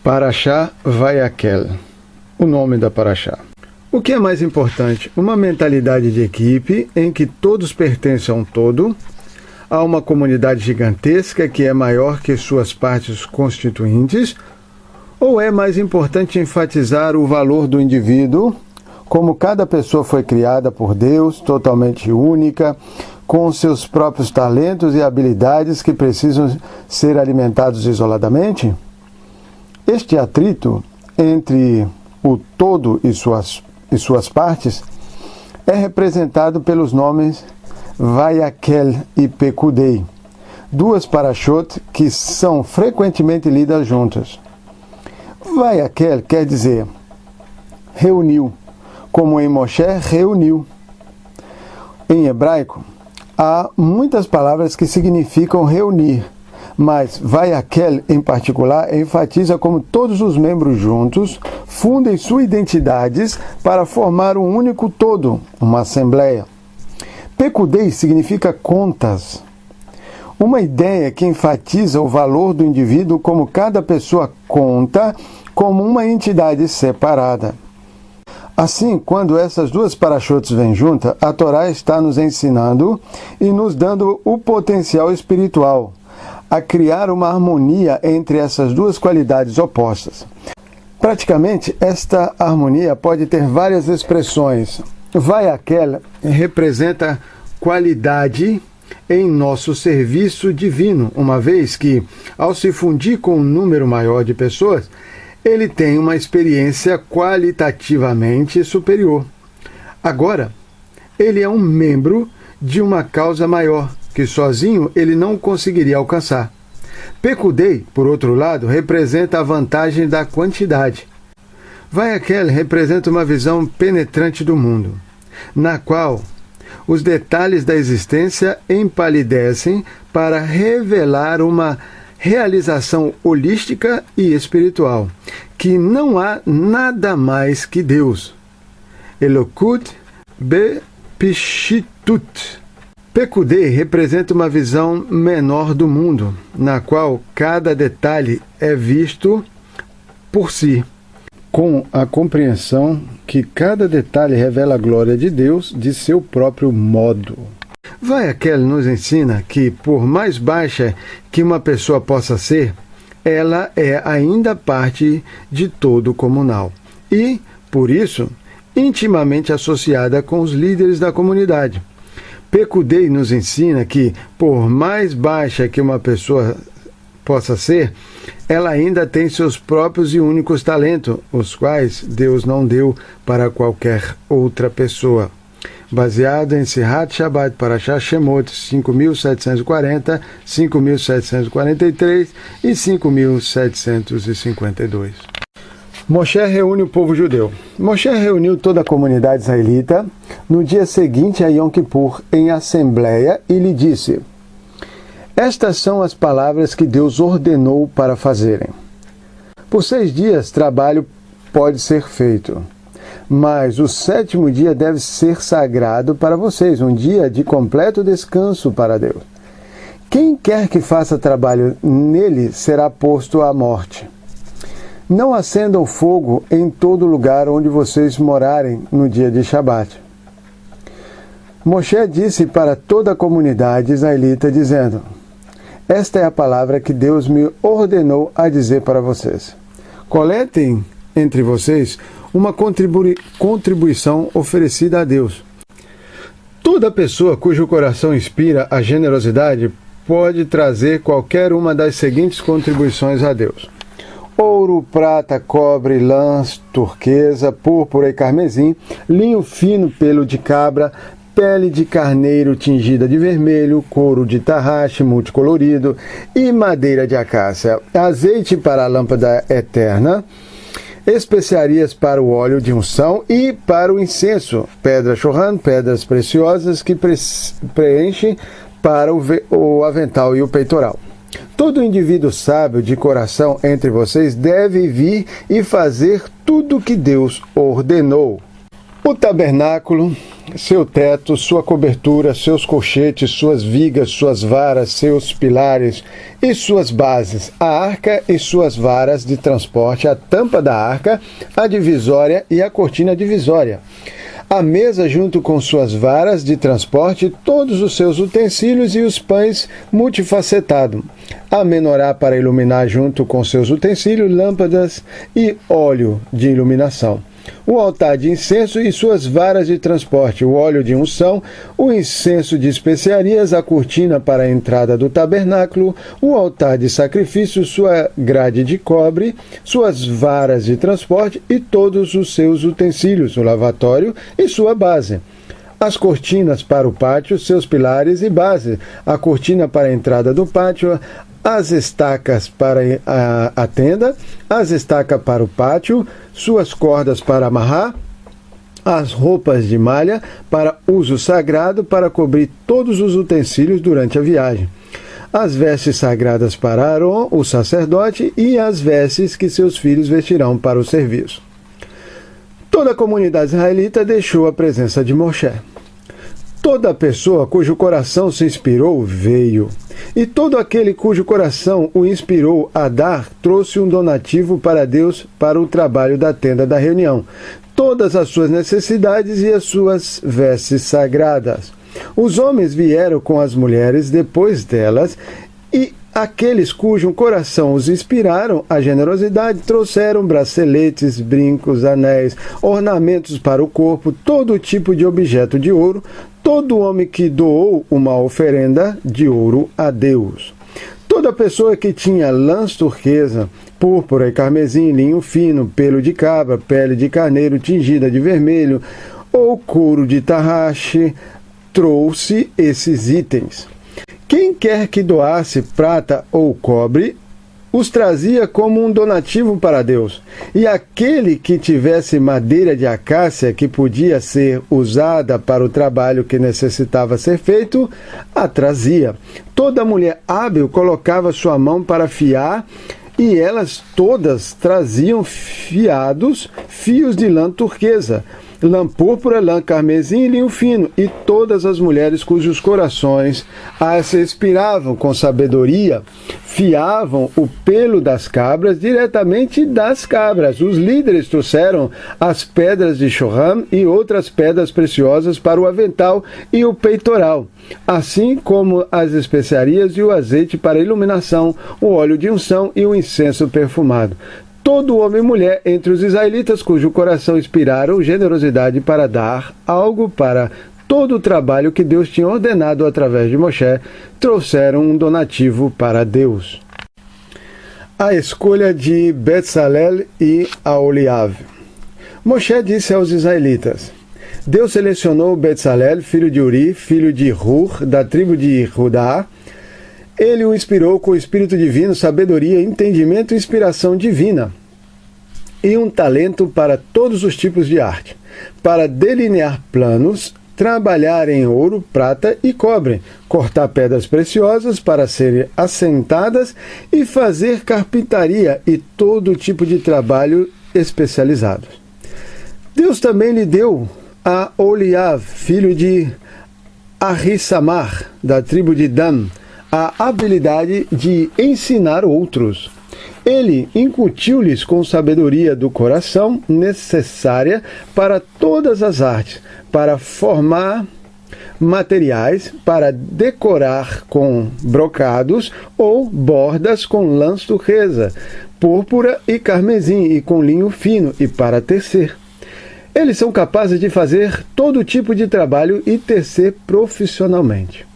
Parashá Vayakhel, o nome da Parashá. O que é mais importante? Uma mentalidade de equipe em que todos pertencem a um todo, a uma comunidade gigantesca que é maior que suas partes constituintes, ou é mais importante enfatizar o valor do indivíduo, como cada pessoa foi criada por Deus, totalmente única, com seus próprios talentos e habilidades que precisam ser alimentados isoladamente? Este atrito entre o todo e suas partes é representado pelos nomes Vayakhel e Pekudei, duas parashot que são frequentemente lidas juntas. Vayakhel quer dizer reuniu, como em Moshe reuniu. Em hebraico, há muitas palavras que significam reunir, mas Vayakhel, em particular, enfatiza como todos os membros juntos fundem suas identidades para formar um único todo, uma assembleia. Pekudei significa contas, uma ideia que enfatiza o valor do indivíduo como cada pessoa conta como uma entidade separada. Assim, quando essas duas parashotes vêm juntas, a Torá está nos ensinando e nos dando o potencial espiritual a criar uma harmonia entre essas duas qualidades opostas. Praticamente, esta harmonia pode ter várias expressões. Vayakhel representa qualidade em nosso serviço divino, uma vez que, ao se fundir com um número maior de pessoas, ele tem uma experiência qualitativamente superior. Agora, ele é um membro de uma causa maior, que sozinho ele não conseguiria alcançar. Pekudei, por outro lado, representa a vantagem da quantidade. Vayakhel representa uma visão penetrante do mundo, na qual os detalhes da existência empalidecem para revelar uma realização holística e espiritual, que não há nada mais que Deus. Elokut Bepishitut. Pekudei representa uma visão menor do mundo, na qual cada detalhe é visto por si, com a compreensão que cada detalhe revela a glória de Deus de seu próprio modo. Vayakhel nos ensina que, por mais baixa que uma pessoa possa ser, ela é ainda parte de todo comunal e, por isso, intimamente associada com os líderes da comunidade. Pekudei nos ensina que, por mais baixa que uma pessoa possa ser, ela ainda tem seus próprios e únicos talentos, os quais Deus não deu para qualquer outra pessoa. Baseado em Sihat Shabbat Parashat Shemot 5.740, 5.743 e 5.752. Moshe reúne o povo judeu. Moshe reuniu toda a comunidade israelita no dia seguinte a Yom Kippur em assembleia e lhe disse: estas são as palavras que Deus ordenou para fazerem. Por 6 dias trabalho pode ser feito, mas o 7º dia deve ser sagrado para vocês, um dia de completo descanso para Deus. Quem quer que faça trabalho nele será posto à morte. Não acendam fogo em todo lugar onde vocês morarem no dia de Shabat. Moshe disse para toda a comunidade israelita, dizendo: esta é a palavra que Deus me ordenou a dizer para vocês. Coletem entre vocês uma contribuição oferecida a Deus. Toda pessoa cujo coração inspira a generosidade pode trazer qualquer uma das seguintes contribuições a Deus: ouro, prata, cobre, lã, turquesa, púrpura e carmesim, linho fino, pelo de cabra, pele de carneiro tingida de vermelho, couro de tarraxe multicolorido e madeira de acácia, azeite para a lâmpada eterna, especiarias para o óleo de unção e para o incenso, pedra chorran, pedras preciosas que preenchem para o avental e o peitoral. Todo indivíduo sábio de coração entre vocês deve vir e fazer tudo o que Deus ordenou. O tabernáculo, seu teto, sua cobertura, seus colchetes, suas vigas, suas varas, seus pilares e suas bases, a arca e suas varas de transporte, a tampa da arca, a divisória e a cortina divisória, a mesa junto com suas varas de transporte, todos os seus utensílios e os pães multifacetado, a menorá para iluminar junto com seus utensílios, lâmpadas e óleo de iluminação, o altar de incenso e suas varas de transporte, o óleo de unção, o incenso de especiarias, a cortina para a entrada do tabernáculo, o altar de sacrifício, sua grade de cobre, suas varas de transporte e todos os seus utensílios, o lavatório e sua base. As cortinas para o pátio, seus pilares e base, a cortina para a entrada do pátio, as estacas para a tenda, as estacas para o pátio, suas cordas para amarrar, as roupas de malha para uso sagrado para cobrir todos os utensílios durante a viagem, as vestes sagradas para Arão, o sacerdote, e as vestes que seus filhos vestirão para o serviço. Toda a comunidade israelita deixou a presença de Moshe. Toda pessoa cujo coração se inspirou veio, e todo aquele cujo coração o inspirou a dar trouxe um donativo para Deus para o trabalho da tenda da reunião, todas as suas necessidades e as suas vestes sagradas. Os homens vieram com as mulheres depois delas, e aqueles cujo coração os inspiraram a generosidade trouxeram braceletes, brincos, anéis, ornamentos para o corpo, todo tipo de objeto de ouro, todo homem que doou uma oferenda de ouro a Deus. Toda pessoa que tinha lãs turquesa, púrpura e carmesim, linho fino, pelo de cabra, pele de carneiro tingida de vermelho ou couro de tarraxe, trouxe esses itens. Quem quer que doasse prata ou cobre, os trazia como um donativo para Deus. E aquele que tivesse madeira de acácia que podia ser usada para o trabalho que necessitava ser feito, a trazia. Toda mulher hábil colocava sua mão para fiar, e elas todas traziam fios de lã turquesa, lã púrpura, lã carmesim e linho fino, e todas as mulheres cujos corações as inspiravam com sabedoria, fiavam o pelo das cabras diretamente das cabras. Os líderes trouxeram as pedras de Shoham e outras pedras preciosas para o avental e o peitoral, assim como as especiarias e o azeite para iluminação, o óleo de unção e o incenso perfumado. Todo homem e mulher entre os israelitas cujo coração inspiraram generosidade para dar algo para todo o trabalho que Deus tinha ordenado através de Moshe, trouxeram um donativo para Deus. A escolha de Betzalel e Aholiab. Moshe disse aos israelitas: Deus selecionou Betzalel, filho de Uri, filho de Hur, da tribo de Judá. Ele o inspirou com o Espírito Divino, sabedoria, entendimento e inspiração divina, e um talento para todos os tipos de arte, para delinear planos, trabalhar em ouro, prata e cobre, cortar pedras preciosas para serem assentadas e fazer carpintaria e todo tipo de trabalho especializado. Deus também lhe deu a Aholiab, filho de Ahissamar, da tribo de Dan, a habilidade de ensinar outros. Ele incutiu-lhes com sabedoria do coração necessária para todas as artes, para formar materiais, para decorar com brocados ou bordas com lãs turquesa, púrpura e carmesim e com linho fino, e para tecer. Eles são capazes de fazer todo tipo de trabalho e tecer profissionalmente.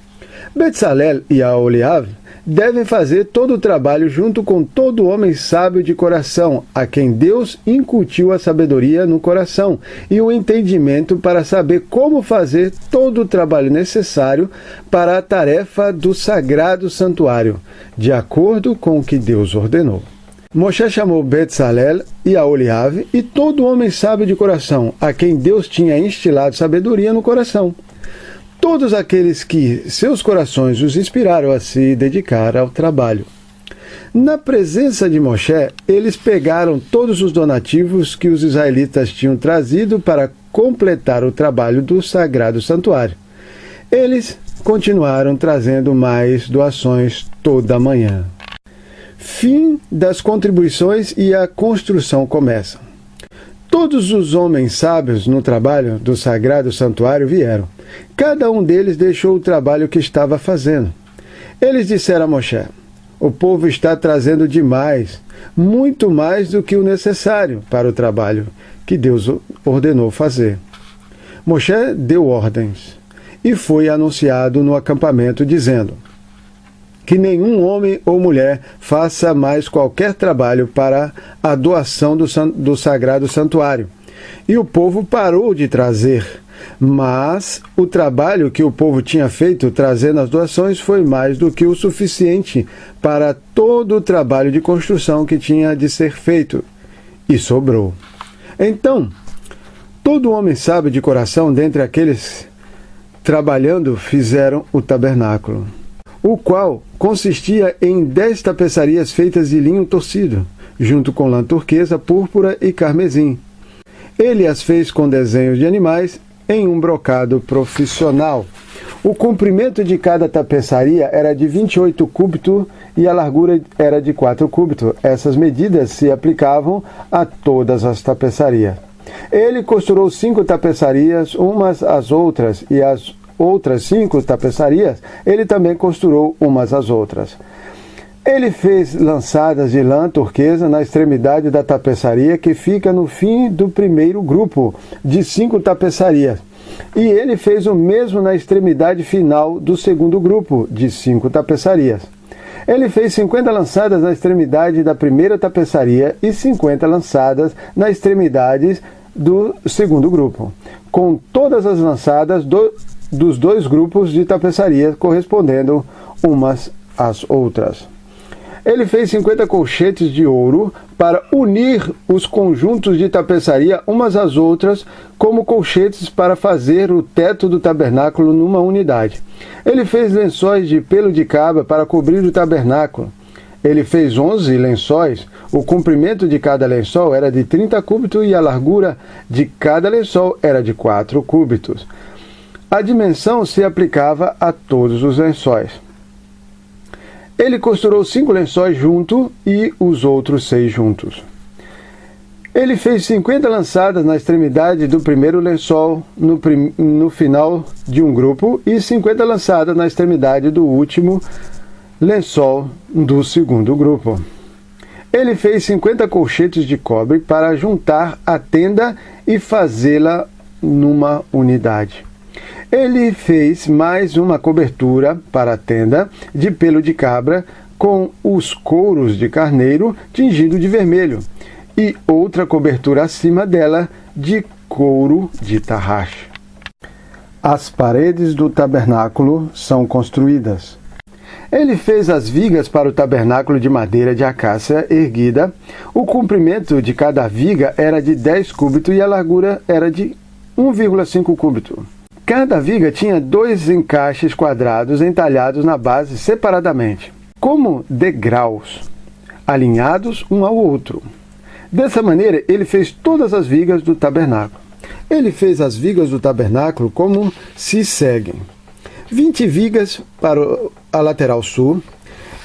Betzalel e Aholiab devem fazer todo o trabalho junto com todo homem sábio de coração, a quem Deus incutiu a sabedoria no coração e o entendimento para saber como fazer todo o trabalho necessário para a tarefa do sagrado santuário, de acordo com o que Deus ordenou. Moshe chamou Betzalel e Aholiab e todo homem sábio de coração, a quem Deus tinha instilado sabedoria no coração. Todos aqueles que seus corações os inspiraram a se dedicar ao trabalho. Na presença de Moshe, eles pegaram todos os donativos que os israelitas tinham trazido para completar o trabalho do Sagrado Santuário. Eles continuaram trazendo mais doações toda manhã. Fim das contribuições e a construção começam. Todos os homens sábios no trabalho do Sagrado Santuário vieram. Cada um deles deixou o trabalho que estava fazendo. Eles disseram a Moshe: o povo está trazendo demais, muito mais do que o necessário para o trabalho que Deus ordenou fazer. Moshe deu ordens e foi anunciado no acampamento dizendo que nenhum homem ou mulher faça mais qualquer trabalho para a doação do Sagrado Santuário. E o povo parou de trazer, mas o trabalho que o povo tinha feito trazendo as doações foi mais do que o suficiente para todo o trabalho de construção que tinha de ser feito, e sobrou. Então, todo homem sábio de coração dentre aqueles trabalhando fizeram o tabernáculo, o qual consistia em 10 tapeçarias feitas de linho torcido, junto com lã turquesa, púrpura e carmesim. Ele as fez com desenhos de animais em um brocado profissional. O comprimento de cada tapeçaria era de 28 cúbitos e a largura era de 4 cúbitos. Essas medidas se aplicavam a todas as tapeçarias. Ele costurou 5 tapeçarias, umas às outras, e as outras 5 tapeçarias, ele também costurou umas às outras. Ele fez lançadas de lã turquesa na extremidade da tapeçaria que fica no fim do primeiro grupo de 5 tapeçarias. E ele fez o mesmo na extremidade final do segundo grupo de 5 tapeçarias. Ele fez 50 lançadas na extremidade da primeira tapeçaria e 50 lançadas na extremidade do segundo grupo, com todas as lançadas dos 2 grupos de tapeçarias correspondendo umas às outras. Ele fez 50 colchetes de ouro para unir os conjuntos de tapeçaria umas às outras, como colchetes para fazer o teto do tabernáculo numa unidade. Ele fez lençóis de pelo de cabra para cobrir o tabernáculo. Ele fez 11 lençóis. O comprimento de cada lençol era de 30 cúbitos e a largura de cada lençol era de 4 cúbitos. A dimensão se aplicava a todos os lençóis. Ele costurou 5 lençóis juntos e os outros 6 juntos. Ele fez 50 lançadas na extremidade do primeiro lençol no final de um grupo e 50 lançadas na extremidade do último lençol do segundo grupo. Ele fez 50 colchetes de cobre para juntar a tenda e fazê-la numa unidade. Ele fez mais uma cobertura para a tenda de pelo de cabra com os couros de carneiro tingido de vermelho e outra cobertura acima dela de couro de tarraxe. As paredes do tabernáculo são construídas. Ele fez as vigas para o tabernáculo de madeira de acácia erguida. O comprimento de cada viga era de 10 cúbitos e a largura era de 1,5 cúbito. Cada viga tinha 2 encaixes quadrados entalhados na base separadamente, como degraus, alinhados um ao outro. Dessa maneira, ele fez todas as vigas do tabernáculo. Ele fez as vigas do tabernáculo como se seguem: 20 vigas para a lateral sul.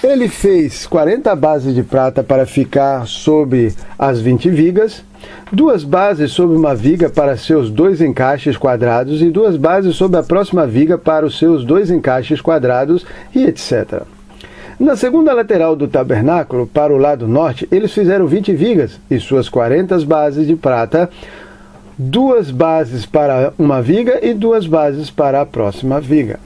Ele fez 40 bases de prata para ficar sobre as 20 vigas, 2 bases sobre uma viga para seus 2 encaixes quadrados e 2 bases sobre a próxima viga para os seus 2 encaixes quadrados e etc. Na segunda lateral do tabernáculo, para o lado norte, eles fizeram 20 vigas e suas 40 bases de prata, 2 bases para uma viga e 2 bases para a próxima viga.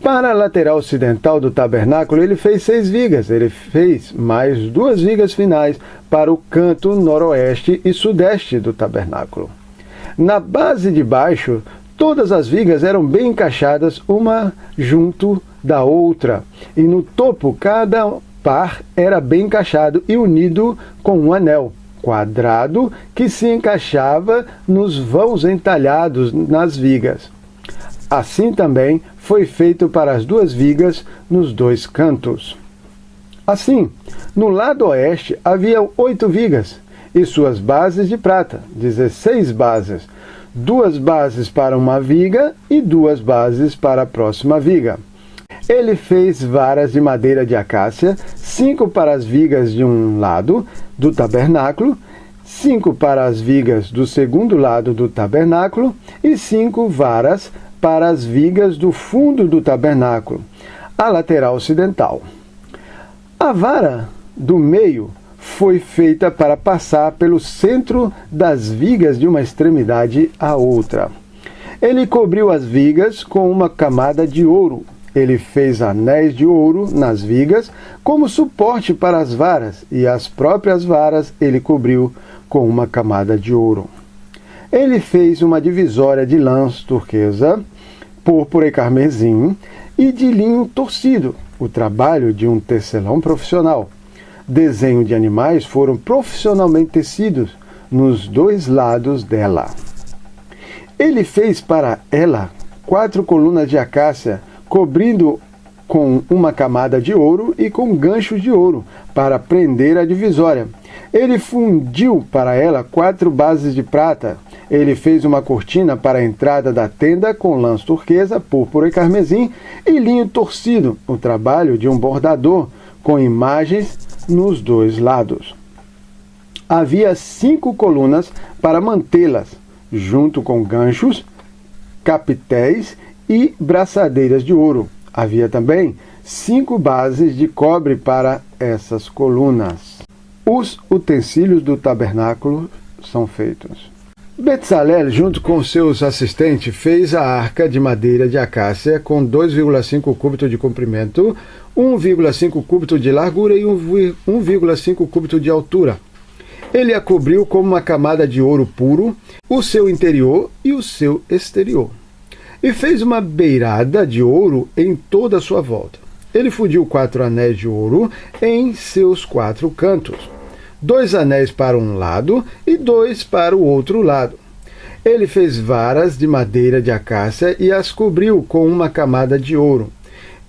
Para a lateral ocidental do tabernáculo, ele fez 6 vigas. Ele fez mais 2 vigas finais para o canto noroeste e sudeste do tabernáculo. Na base de baixo, todas as vigas eram bem encaixadas, uma junto da outra. E no topo, cada par era bem encaixado e unido com um anel quadrado que se encaixava nos vãos entalhados nas vigas. Assim também foi feito para as 2 vigas nos 2 cantos. Assim, no lado oeste havia 8 vigas e suas bases de prata, 16 bases, 2 bases para uma viga e 2 bases para a próxima viga. Ele fez varas de madeira de acácia, 5 para as vigas de um lado do tabernáculo, 5 para as vigas do segundo lado do tabernáculo e 5 varas para as vigas do fundo do tabernáculo, a lateral ocidental. A vara do meio foi feita para passar pelo centro das vigas de uma extremidade à outra. Ele cobriu as vigas com uma camada de ouro. Ele fez anéis de ouro nas vigas como suporte para as varas, e as próprias varas ele cobriu com uma camada de ouro. Ele fez uma divisória de lãs turquesa, púrpura e carmesim, e de linho torcido, o trabalho de um tecelão profissional. Desenhos de animais foram profissionalmente tecidos nos 2 lados dela. Ele fez para ela 4 colunas de acácia, cobrindo com uma camada de ouro e com ganchos de ouro para prender a divisória. Ele fundiu para ela 4 bases de prata. Ele fez uma cortina para a entrada da tenda com lãs turquesa, púrpura e carmesim e linho torcido, o trabalho de um bordador, com imagens nos 2 lados. Havia 5 colunas para mantê-las, junto com ganchos, capitéis e braçadeiras de ouro. Havia também 5 bases de cobre para essas colunas. Os utensílios do tabernáculo são feitos. Betzalel, junto com seus assistentes, fez a arca de madeira de acácia com 2,5 cúbitos de comprimento, 1,5 cúbito de largura e 1,5 cúbito de altura. Ele a cobriu com uma camada de ouro puro, o seu interior e o seu exterior. E fez uma beirada de ouro em toda a sua volta. Ele fundiu 4 anéis de ouro em seus 4 cantos, 2 anéis para um lado e 2 para o outro lado. Ele fez varas de madeira de acácia e as cobriu com uma camada de ouro.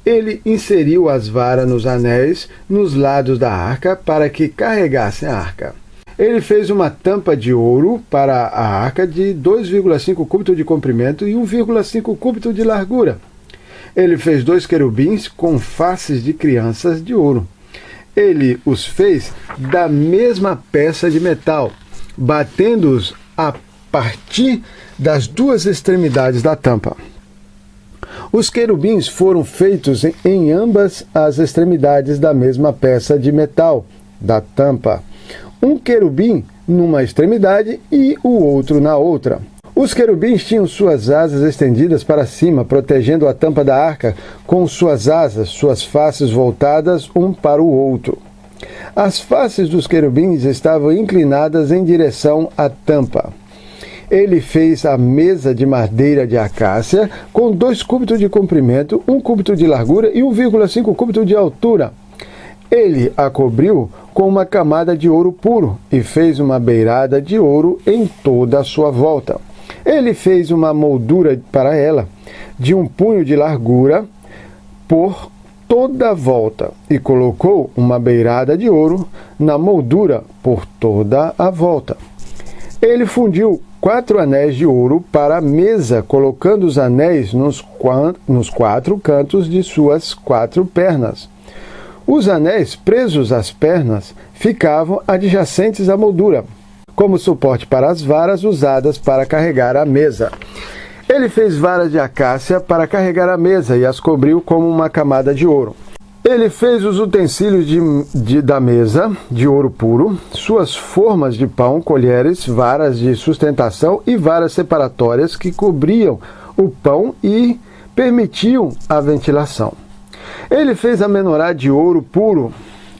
Ele inseriu as varas nos anéis nos lados da arca para que carregassem a arca. Ele fez uma tampa de ouro para a arca de 2,5 cúbitos de comprimento e 1,5 cúbito de largura. Ele fez 2 querubins com faces de crianças de ouro. Ele os fez da mesma peça de metal, batendo-os a partir das 2 extremidades da tampa. Os querubins foram feitos em ambas as extremidades da mesma peça de metal da tampa. Um querubim numa extremidade e o outro na outra. Os querubins tinham suas asas estendidas para cima, protegendo a tampa da arca com suas asas, suas faces voltadas um para o outro. As faces dos querubins estavam inclinadas em direção à tampa. Ele fez a mesa de madeira de acácia com 2 cúbitos de comprimento, 1 cúbito de largura e 1,5 cúbito de altura. Ele a cobriu com uma camada de ouro puro e fez uma beirada de ouro em toda a sua volta. Ele fez uma moldura para ela, de 1 punho de largura por toda a volta, e colocou uma beirada de ouro na moldura por toda a volta. Ele fundiu 4 anéis de ouro para a mesa, colocando os anéis nos 4 cantos de suas 4 pernas. Os anéis presos às pernas ficavam adjacentes à moldura, como suporte para as varas usadas para carregar a mesa. Ele fez varas de acácia para carregar a mesa e as cobriu como uma camada de ouro. Ele fez os utensílios da mesa de ouro puro, suas formas de pão, colheres, varas de sustentação e varas separatórias que cobriam o pão e permitiam a ventilação. Ele fez a menorá de ouro puro.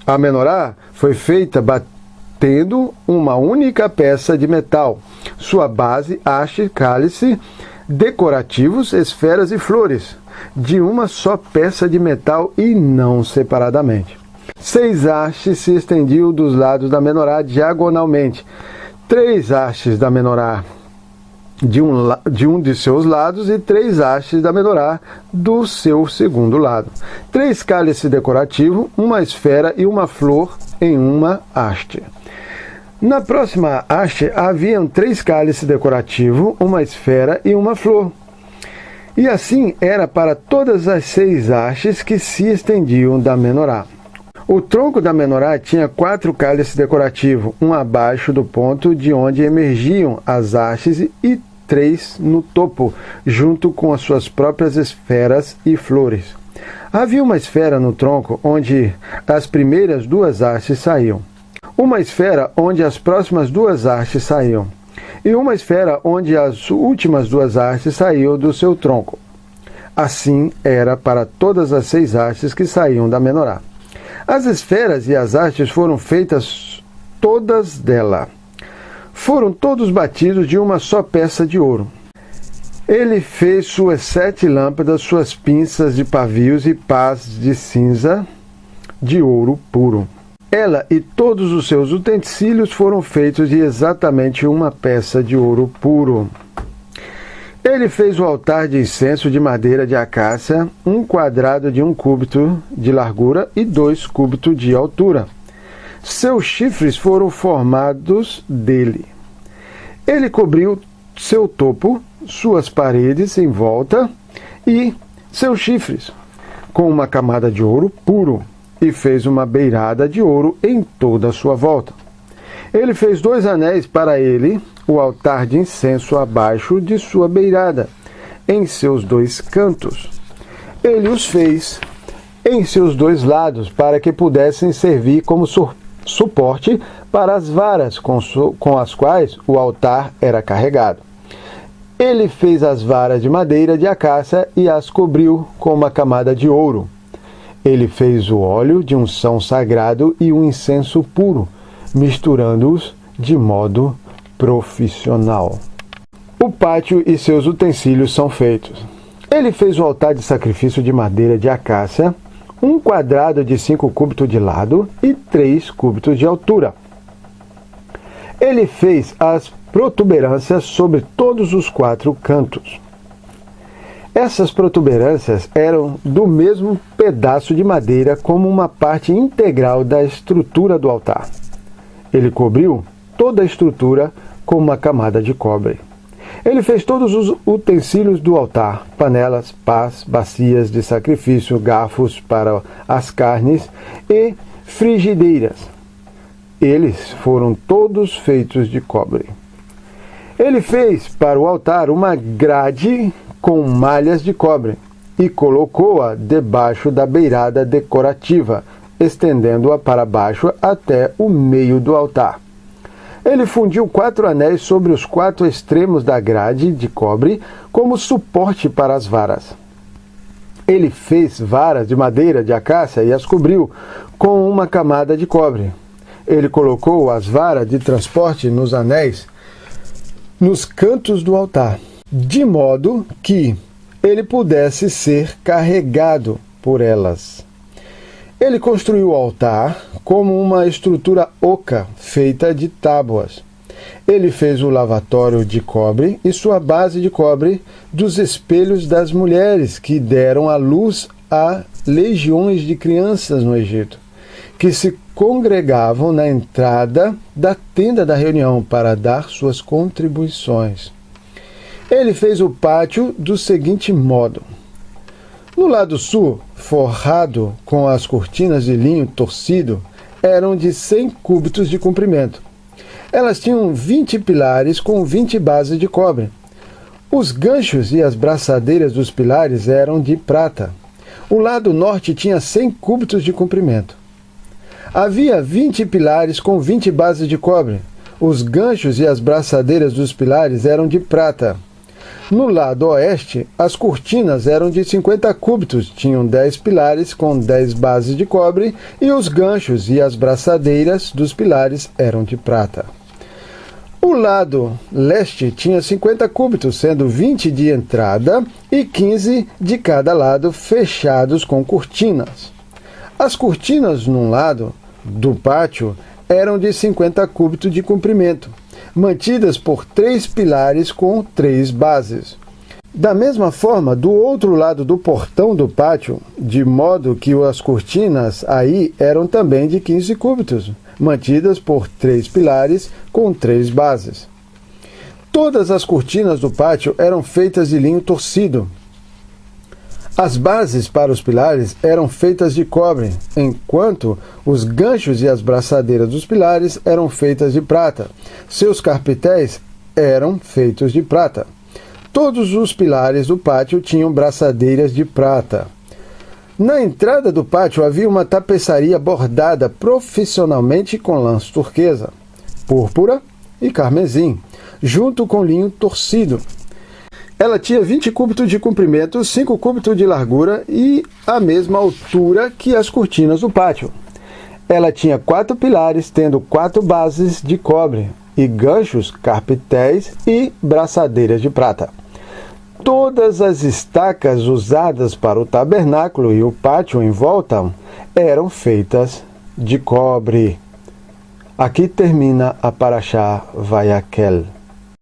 A menorá foi feita batendo uma única peça de metal. Sua base, haste, cálice, decorativos, esferas e flores, de uma só peça de metal e não separadamente. 6 hastes se estendiam dos lados da menorá diagonalmente. 3 hastes da menorá de um de seus lados e 3 hastes da menorá do seu segundo lado. 3 cálices decorativos, uma esfera e uma flor em uma haste. Na próxima haste haviam 3 cálices decorativos, uma esfera e uma flor. E assim era para todas as 6 hastes que se estendiam da menorá. O tronco da menorá tinha 4 cálices decorativos, um abaixo do ponto de onde emergiam as hastes e 3 no topo, junto com as suas próprias esferas e flores. Havia uma esfera no tronco onde as primeiras 2 hastes saíam, uma esfera onde as próximas 2 hastes saíam, e uma esfera onde as últimas 2 hastes saíam do seu tronco. Assim era para todas as 6 hastes que saíam da menorá. As esferas e as hastes foram feitas todas dela. Foram todos batidos de uma só peça de ouro. Ele fez suas 7 lâmpadas, suas pinças de pavios e pás de cinza de ouro puro. Ela e todos os seus utensílios foram feitos de exatamente uma peça de ouro puro. Ele fez o altar de incenso de madeira de acácia, 1 quadrado de 1 cúbito de largura e 2 cúbitos de altura. Seus chifres foram formados dele. Ele cobriu seu topo, suas paredes em volta e seus chifres com uma camada de ouro puro e fez uma beirada de ouro em toda a sua volta. Ele fez 2 anéis para ele, o altar de incenso abaixo de sua beirada, em seus 2 cantos. Ele os fez em seus 2 lados, para que pudessem servir como suporte para as varas com as quais o altar era carregado. Ele fez as varas de madeira de acácia e as cobriu com uma camada de ouro. Ele fez o óleo de unção sagrado e o incenso puro, misturando-os de modo profissional. O pátio e seus utensílios são feitos. Ele fez o altar de sacrifício de madeira de acácia, 1 quadrado de 5 cúbitos de lado e 3 cúbitos de altura. Ele fez as protuberâncias sobre todos os 4 cantos. Essas protuberâncias eram do mesmo pedaço de madeira como uma parte integral da estrutura do altar. Ele cobriu toda a estrutura com uma camada de cobre. Ele fez todos os utensílios do altar, panelas, pás, bacias de sacrifício, garfos para as carnes e frigideiras. Eles foram todos feitos de cobre. Ele fez para o altar uma grade com malhas de cobre e colocou-a debaixo da beirada decorativa, estendendo-a para baixo até o meio do altar. Ele fundiu 4 anéis sobre os 4 extremos da grade de cobre como suporte para as varas. Ele fez varas de madeira de acácia e as cobriu com uma camada de cobre. Ele colocou as varas de transporte nos anéis nos cantos do altar, de modo que ele pudesse ser carregado por elas. Ele construiu o altar como uma estrutura oca feita de tábuas. Ele fez o lavatório de cobre e sua base de cobre dos espelhos das mulheres que deram à luz a legiões de crianças no Egito, que se congregavam na entrada da tenda da reunião para dar suas contribuições. Ele fez o pátio do seguinte modo: no lado sul, forrado com as cortinas de linho torcido, eram de 100 cúbitos de comprimento. Elas tinham 20 pilares com 20 bases de cobre. Os ganchos e as braçadeiras dos pilares eram de prata. O lado norte tinha 100 cúbitos de comprimento. Havia 20 pilares com 20 bases de cobre. Os ganchos e as braçadeiras dos pilares eram de prata. No lado oeste, as cortinas eram de 50 cúbitos, tinham 10 pilares com 10 bases de cobre, e os ganchos e as braçadeiras dos pilares eram de prata. O lado leste tinha 50 cúbitos, sendo 20 de entrada e 15 de cada lado, fechados com cortinas. As cortinas num lado do pátio eram de 50 cúbitos de comprimento, mantidas por 3 pilares com 3 bases. Da mesma forma, do outro lado do portão do pátio, de modo que as cortinas aí eram também de 15 cúbitos, mantidas por 3 pilares com 3 bases. Todas as cortinas do pátio eram feitas de linho torcido. As bases para os pilares eram feitas de cobre, enquanto os ganchos e as braçadeiras dos pilares eram feitas de prata. Seus carpitéis eram feitos de prata. Todos os pilares do pátio tinham braçadeiras de prata. Na entrada do pátio havia uma tapeçaria bordada profissionalmente com lãs turquesa, púrpura e carmesim, junto com linho torcido. Ela tinha 20 cúbitos de comprimento, 5 cúbitos de largura e a mesma altura que as cortinas do pátio. Ela tinha 4 pilares, tendo 4 bases de cobre, e ganchos, carpitéis e braçadeiras de prata. Todas as estacas usadas para o tabernáculo e o pátio em volta eram feitas de cobre. Aqui termina a Parashá Vayakhel.